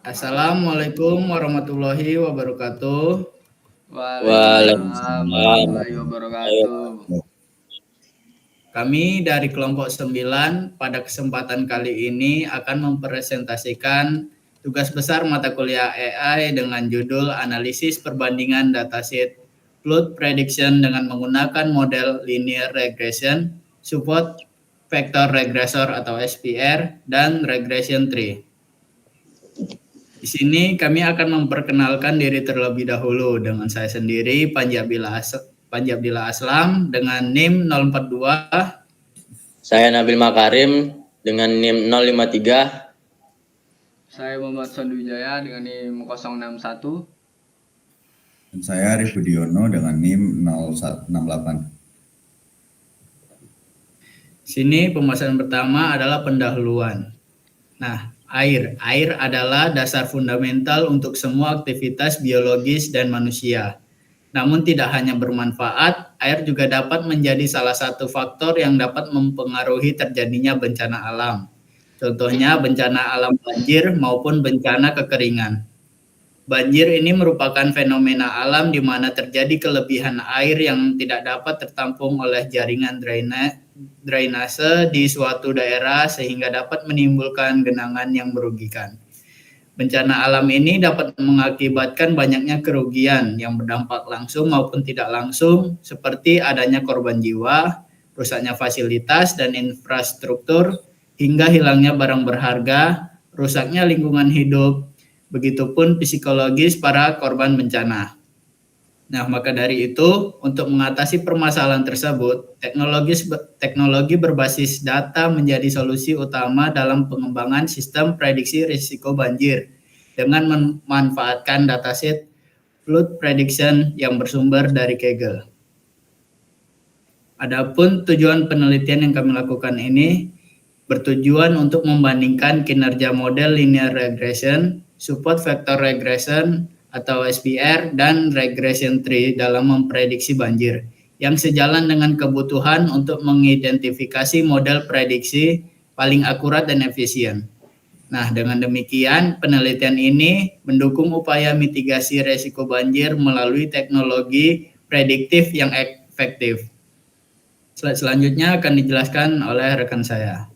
Assalamualaikum warahmatullahi wabarakatuh. Waalaikumsalam Waalaikumsalam warahmatullahi warahmatullahi wabarakatuh. wabarakatuh. Kami dari kelompok 9 pada kesempatan kali ini akan mempresentasikan tugas besar mata kuliah AI dengan judul Analisis Perbandingan Dataset Flood Prediction dengan menggunakan model Linear Regression, Support Vector Regressor atau SVR, dan Regression Tree. Di sini kami akan memperkenalkan diri terlebih dahulu dengan saya sendiri Panjabila Aslam dengan NIM 042. Saya Nabil Makarim dengan NIM 053. Saya Muhammad Sanduwijaya dengan NIM 061. Dan saya Arif Budiono dengan NIM 068. Sini pembahasan pertama adalah pendahuluan. Nah, air adalah dasar fundamental untuk semua aktivitas biologis dan manusia. Namun tidak hanya bermanfaat, air juga dapat menjadi salah satu faktor yang dapat mempengaruhi terjadinya bencana alam. Contohnya bencana alam banjir maupun bencana kekeringan. Banjir ini merupakan fenomena alam di mana terjadi kelebihan air yang tidak dapat tertampung oleh jaringan drainase di suatu daerah sehingga dapat menimbulkan genangan yang merugikan. Bencana alam ini dapat mengakibatkan banyaknya kerugian yang berdampak langsung maupun tidak langsung seperti adanya korban jiwa, rusaknya fasilitas dan infrastruktur, hingga hilangnya barang berharga, rusaknya lingkungan hidup, begitupun psikologis para korban bencana. Nah, maka dari itu, untuk mengatasi permasalahan tersebut, teknologi berbasis data menjadi solusi utama dalam pengembangan sistem prediksi risiko banjir dengan memanfaatkan dataset flood prediction yang bersumber dari Kaggle. Adapun tujuan penelitian yang kami lakukan ini bertujuan untuk membandingkan kinerja model linear regression, support vector regression atau SVR, dan regression tree dalam memprediksi banjir, yang sejalan dengan kebutuhan untuk mengidentifikasi model prediksi paling akurat dan efisien. Nah, dengan demikian, penelitian ini mendukung upaya mitigasi resiko banjir melalui teknologi prediktif yang efektif. Slide selanjutnya akan dijelaskan oleh rekan saya.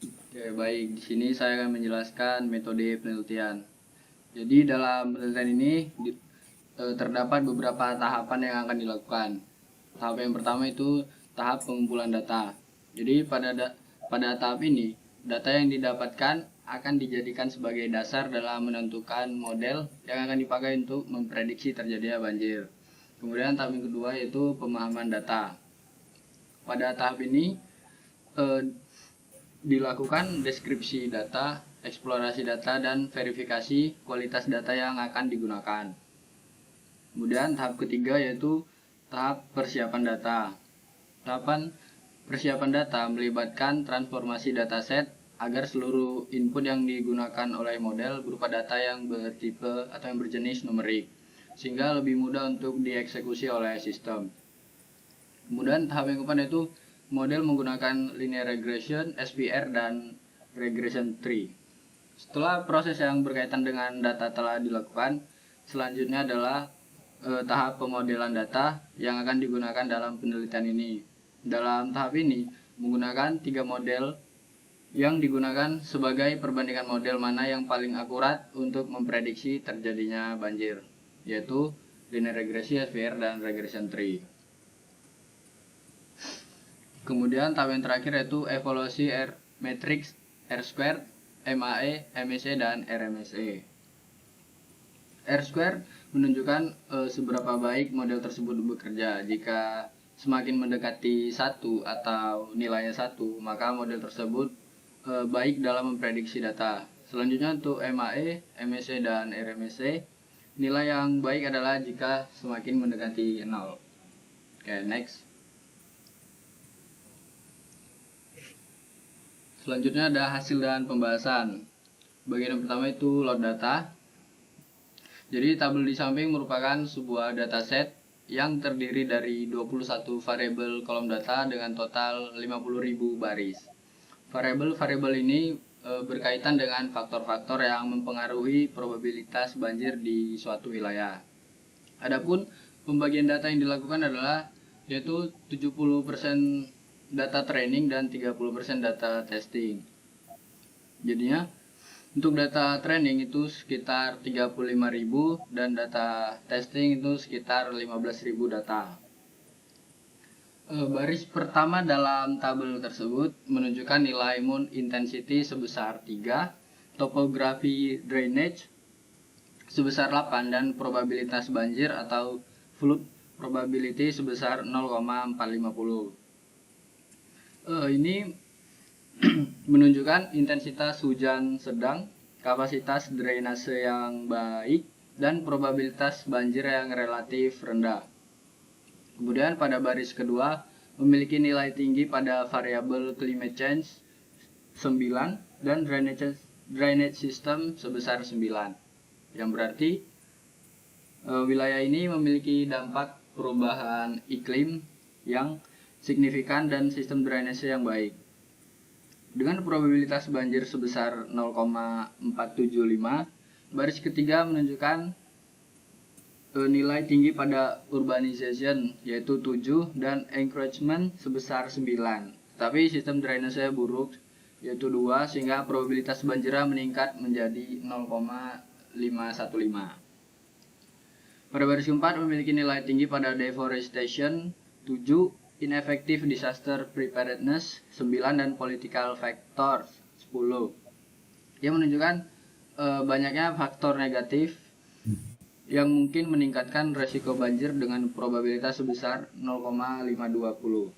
Oke, baik. Di sini saya akan menjelaskan metode penelitian. Jadi dalam penelitian ini terdapat beberapa tahapan yang akan dilakukan. Tahap yang pertama itu tahap pengumpulan data. Jadi pada tahap ini, data yang didapatkan akan dijadikan sebagai dasar dalam menentukan model yang akan dipakai untuk memprediksi terjadinya banjir. Kemudian tahap yang kedua yaitu pemahaman data. Pada tahap ini dilakukan deskripsi data, eksplorasi data, dan verifikasi kualitas data yang akan digunakan. Kemudian tahap ketiga yaitu tahap persiapan data. Tahapan persiapan data melibatkan transformasi dataset agar seluruh input yang digunakan oleh model berupa data yang bertipe atau yang berjenis numerik, sehingga lebih mudah untuk dieksekusi oleh sistem. Kemudian tahap yang keempat yaitu model menggunakan linear regression, SVR, dan regression tree. Setelah proses yang berkaitan dengan data telah dilakukan, selanjutnya adalah tahap pemodelan data yang akan digunakan dalam penelitian ini. Dalam tahap ini menggunakan 3 model yang digunakan sebagai perbandingan model mana yang paling akurat untuk memprediksi terjadinya banjir, yaitu linear regression, SVR, dan regression tree. Kemudian tahap yang terakhir yaitu evaluasi matrix R-squared, MAE, MSE, dan RMSE. R-squared menunjukkan seberapa baik model tersebut bekerja. Jika semakin mendekati 1 atau nilainya 1, maka model tersebut baik dalam memprediksi data. Selanjutnya untuk MAE, MSE, dan RMSE, nilai yang baik adalah jika semakin mendekati 0. Oke, next. Selanjutnya ada hasil dan pembahasan. Bagian yang pertama itu load data. Jadi tabel di samping merupakan sebuah dataset yang terdiri dari 21 variabel kolom data dengan total 50.000 baris. Variabel ini berkaitan dengan faktor-faktor yang mempengaruhi probabilitas banjir di suatu wilayah. Adapun pembagian data yang dilakukan adalah yaitu 70% data training dan 30% data testing. Jadinya untuk data training itu sekitar 35.000 dan data testing itu sekitar 15.000 data. Baris pertama dalam tabel tersebut menunjukkan nilai moon intensity sebesar 3, topografi drainage sebesar 8, dan probabilitas banjir atau flood probability sebesar 0,450. Ini menunjukkan intensitas hujan sedang, kapasitas drainase yang baik, dan probabilitas banjir yang relatif rendah. Kemudian pada baris kedua memiliki nilai tinggi pada variabel climate change 9 dan drainage system sebesar 9. Yang berarti wilayah ini memiliki dampak perubahan iklim yang signifikan dan sistem drainase yang baik. Dengan probabilitas banjir sebesar 0,475, baris ketiga menunjukkan nilai tinggi pada urbanization yaitu 7 dan encroachment sebesar 9. Tapi sistem drainase buruk yaitu 2 sehingga probabilitas banjirnya meningkat menjadi 0,515. Pada baris keempat memiliki nilai tinggi pada deforestation 7, ineffective disaster preparedness 9, dan political factors 10. Yang menunjukkan banyaknya faktor negatif yang mungkin meningkatkan resiko banjir dengan probabilitas sebesar 0,520.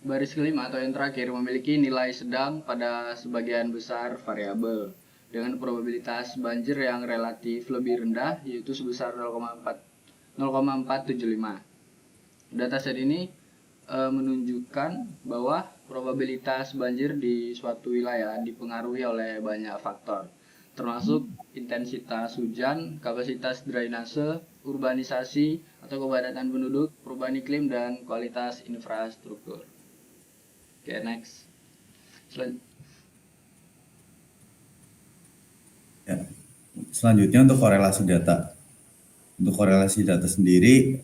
Baris kelima atau yang terakhir memiliki nilai sedang pada sebagian besar variabel dengan probabilitas banjir yang relatif lebih rendah yaitu sebesar 0,475. Dataset ini menunjukkan bahwa probabilitas banjir di suatu wilayah dipengaruhi oleh banyak faktor, termasuk intensitas hujan, kapasitas drainase, urbanisasi atau kepadatan penduduk, perubahan iklim, dan kualitas infrastruktur. Oke, next. Selanjutnya untuk korelasi data. Untuk korelasi data sendiri,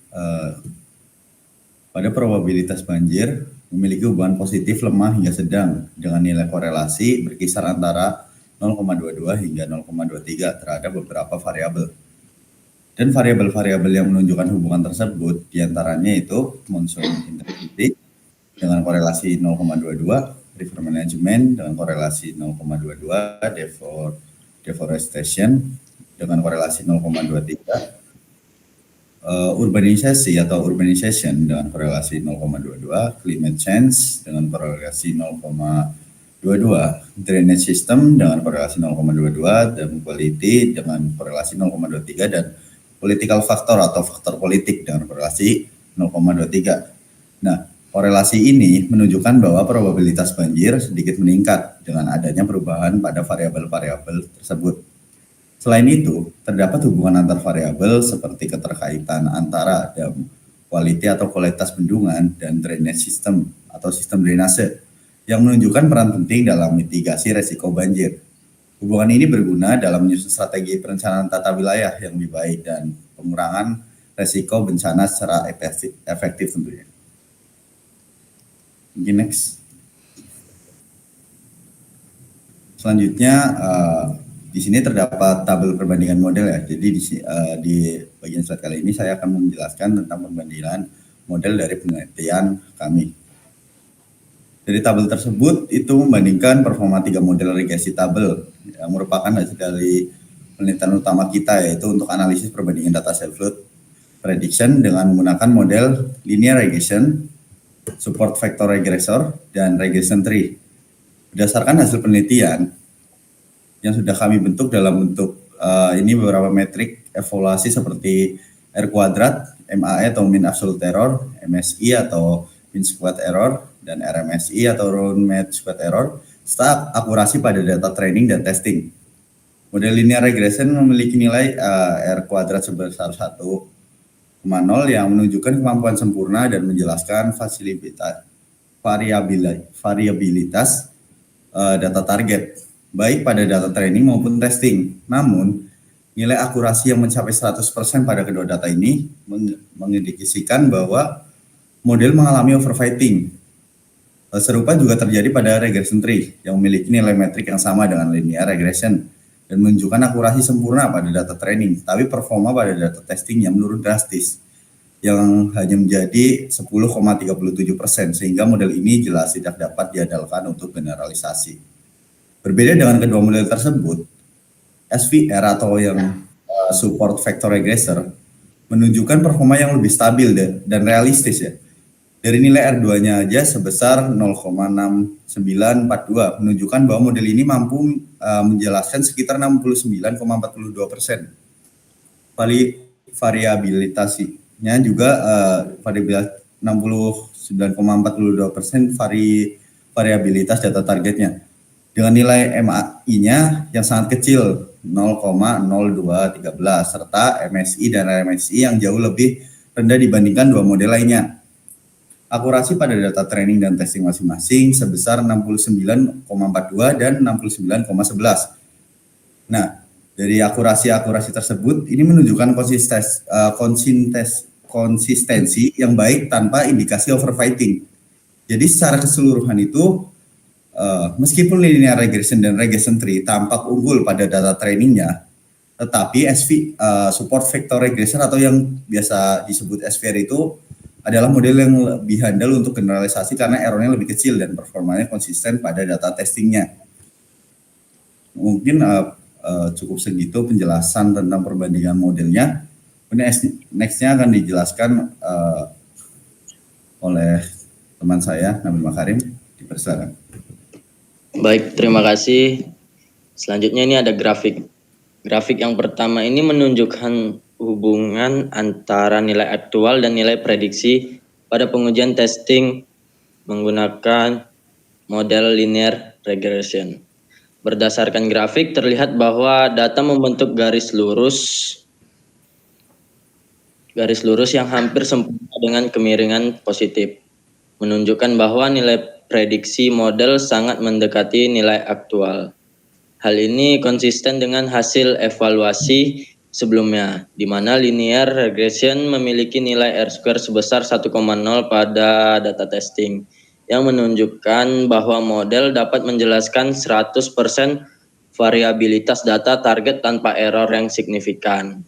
pada probabilitas banjir memiliki hubungan positif lemah hingga sedang dengan nilai korelasi berkisar antara 0,22 hingga 0,23 terhadap beberapa variabel. Dan variabel-variabel yang menunjukkan hubungan tersebut diantaranya itu monsoon intensity dengan korelasi 0,22, river management dengan korelasi 0,22, deforestation dengan korelasi 0,23, urbanisasi atau urbanization dengan korelasi 0,22, climate change dengan korelasi 0,22, drainage system dengan korelasi 0,22, dan quality dengan korelasi 0,23, dan political factor atau faktor politik dengan korelasi 0,23. Nah, korelasi ini menunjukkan bahwa probabilitas banjir sedikit meningkat dengan adanya perubahan pada variabel-variabel tersebut. Selain itu, terdapat hubungan antar variabel seperti keterkaitan antara quality atau kualitas bendungan dan drainage system atau sistem drainase yang menunjukkan peran penting dalam mitigasi resiko banjir. Hubungan ini berguna dalam menyusun strategi perencanaan tata wilayah yang lebih baik dan pengurangan resiko bencana secara efektif tentunya. Next. Selanjutnya, di sini terdapat tabel perbandingan model ya. Jadi di bagian slide kali ini saya akan menjelaskan tentang perbandingan model dari penelitian kami. Dari tabel tersebut itu membandingkan performa 3 model regresi tabel yang merupakan hasil dari penelitian utama kita, yaitu untuk analisis perbandingan data set flood prediction dengan menggunakan model linear regression, support vector regressor, dan regression tree. Berdasarkan hasil penelitian yang sudah kami bentuk dalam bentuk ini beberapa metrik evaluasi seperti R kuadrat, MAE atau mean absolute error, MSI atau mean squared error, dan RMSI atau round mean squared error, serta akurasi pada data training dan testing. Model linear regression memiliki nilai R kuadrat sebesar 1,0 yang menunjukkan kemampuan sempurna dan menjelaskan variabilitas data target, baik pada data training maupun testing. Namun, nilai akurasi yang mencapai 100% pada kedua data ini mengindikasikan bahwa model mengalami overfitting. Serupa juga terjadi pada regression tree yang memiliki nilai metrik yang sama dengan linear regression dan menunjukkan akurasi sempurna pada data training, tapi performa pada data testing yang menurun drastis, yang hanya menjadi 10,37%, sehingga model ini jelas tidak dapat diandalkan untuk generalisasi. Berbeda dengan kedua model tersebut, SVR atau yang support vector regressor menunjukkan performa yang lebih stabil dan realistis ya. Dari nilai R2-nya aja sebesar 0,6942 menunjukkan bahwa model ini mampu menjelaskan sekitar 69,42%. Variabilitasnya juga variabilitas 69,42% variabilitas data targetnya. Dengan nilai MAI-nya yang sangat kecil 0,0213 serta MSI dan RMSI yang jauh lebih rendah dibandingkan dua model lainnya. Akurasi pada data training dan testing masing-masing sebesar 69,42 dan 69,11. Nah, dari akurasi tersebut ini menunjukkan konsistensi yang baik tanpa indikasi overfitting. Jadi secara keseluruhan itu meskipun linear regression dan regression tree tampak unggul pada data trainingnya, tetapi support vector regressor atau yang biasa disebut SVR itu adalah model yang lebih handal untuk generalisasi karena errornya lebih kecil dan performanya konsisten pada data testingnya. Mungkin cukup segitu penjelasan tentang perbandingan modelnya. Next-nya akan dijelaskan oleh teman saya, Nabil Makarim. Dipersilakan. Baik, terima kasih. Selanjutnya ini ada grafik. Grafik yang pertama ini menunjukkan hubungan antara nilai aktual dan nilai prediksi pada pengujian testing menggunakan model linear regression. Berdasarkan grafik terlihat bahwa data membentuk garis lurus yang hampir sempurna dengan kemiringan positif, menunjukkan bahwa nilai prediksi model sangat mendekati nilai aktual. Hal ini konsisten dengan hasil evaluasi sebelumnya, di mana linear regression memiliki nilai R-square sebesar 1,0 pada data testing, yang menunjukkan bahwa model dapat menjelaskan 100% variabilitas data target tanpa error yang signifikan.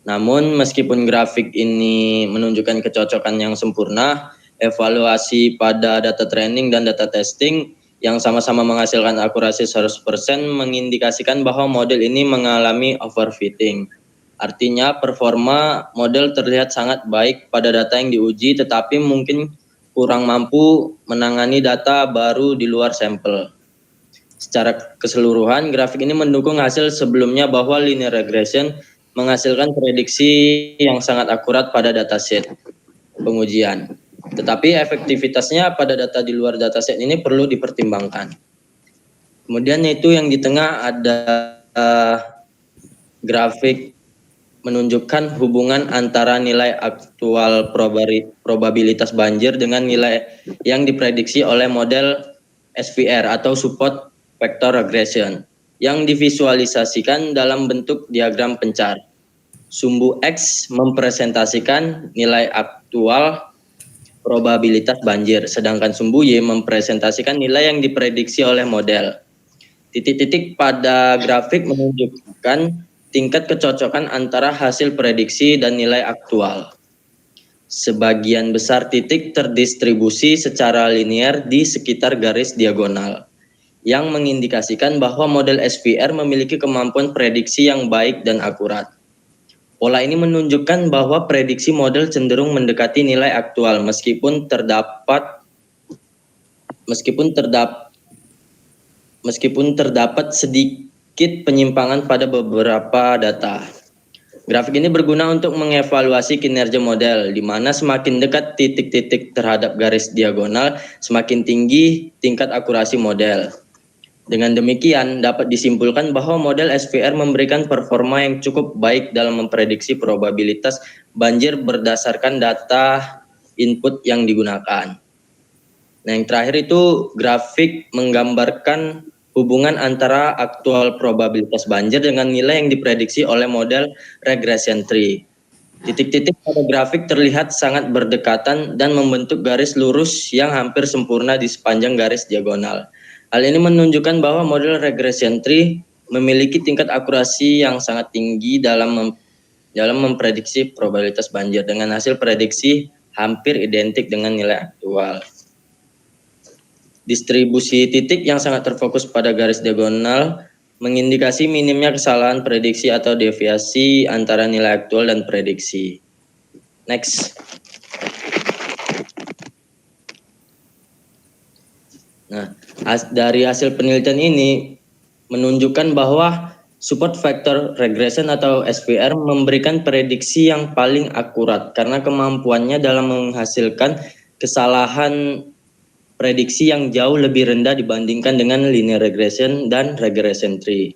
Namun, meskipun grafik ini menunjukkan kecocokan yang sempurna, evaluasi pada data training dan data testing yang sama-sama menghasilkan akurasi 100% mengindikasikan bahwa model ini mengalami overfitting. Artinya performa model terlihat sangat baik pada data yang diuji tetapi mungkin kurang mampu menangani data baru di luar sampel. Secara keseluruhan, grafik ini mendukung hasil sebelumnya bahwa linear regression menghasilkan prediksi yang sangat akurat pada dataset pengujian. Tetapi efektivitasnya pada data di luar dataset ini perlu dipertimbangkan. Kemudian itu yang di tengah ada grafik menunjukkan hubungan antara nilai aktual probabilitas banjir dengan nilai yang diprediksi oleh model SVR atau support vector regression yang divisualisasikan dalam bentuk diagram pencar. Sumbu X mempresentasikan nilai aktual probabilitas banjir, sedangkan sumbu Y mempresentasikan nilai yang diprediksi oleh model. Titik-titik pada grafik menunjukkan tingkat kecocokan antara hasil prediksi dan nilai aktual. Sebagian besar titik terdistribusi secara linear di sekitar garis diagonal, yang mengindikasikan bahwa model SVR memiliki kemampuan prediksi yang baik dan akurat. Pola ini menunjukkan bahwa prediksi model cenderung mendekati nilai aktual meskipun terdapat sedikit penyimpangan pada beberapa data. Grafik ini berguna untuk mengevaluasi kinerja model, di mana semakin dekat titik-titik terhadap garis diagonal, semakin tinggi tingkat akurasi model. Dengan demikian, dapat disimpulkan bahwa model SVR memberikan performa yang cukup baik dalam memprediksi probabilitas banjir berdasarkan data input yang digunakan. Nah, yang terakhir itu grafik menggambarkan hubungan antara aktual probabilitas banjir dengan nilai yang diprediksi oleh model regression tree. Titik-titik pada grafik terlihat sangat berdekatan dan membentuk garis lurus yang hampir sempurna di sepanjang garis diagonal. Hal ini menunjukkan bahwa model regression tree memiliki tingkat akurasi yang sangat tinggi dalam memprediksi probabilitas banjir dengan hasil prediksi hampir identik dengan nilai aktual. Distribusi titik yang sangat terfokus pada garis diagonal mengindikasi minimnya kesalahan prediksi atau deviasi antara nilai aktual dan prediksi. Next. Nah, dari hasil penelitian ini menunjukkan bahwa support factor regression atau SVR memberikan prediksi yang paling akurat karena kemampuannya dalam menghasilkan kesalahan prediksi yang jauh lebih rendah dibandingkan dengan linear regression dan regression tree.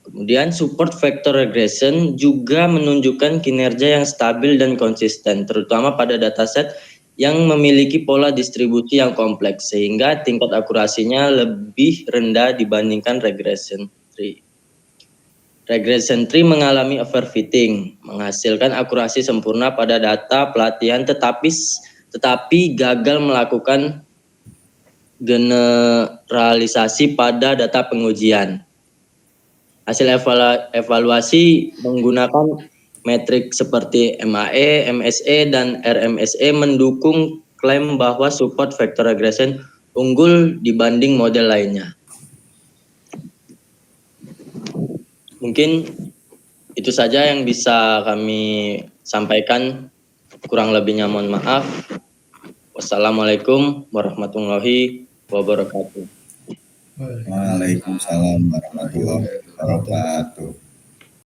Kemudian support factor regression juga menunjukkan kinerja yang stabil dan konsisten, terutama pada dataset yang memiliki pola distribusi yang kompleks, sehingga tingkat akurasinya lebih rendah dibandingkan regression tree. Regression tree mengalami overfitting, menghasilkan akurasi sempurna pada data pelatihan tetapi gagal melakukan generalisasi pada data pengujian. Hasil evaluasi menggunakan metrik seperti MAE, MSE, dan RMSE mendukung klaim bahwa support factor regression unggul dibanding model lainnya. Mungkin itu saja yang bisa kami sampaikan, kurang lebihnya mohon maaf. Wassalamualaikum warahmatullahi wabarakatuh. Waalaikumsalam warahmatullahi wabarakatuh.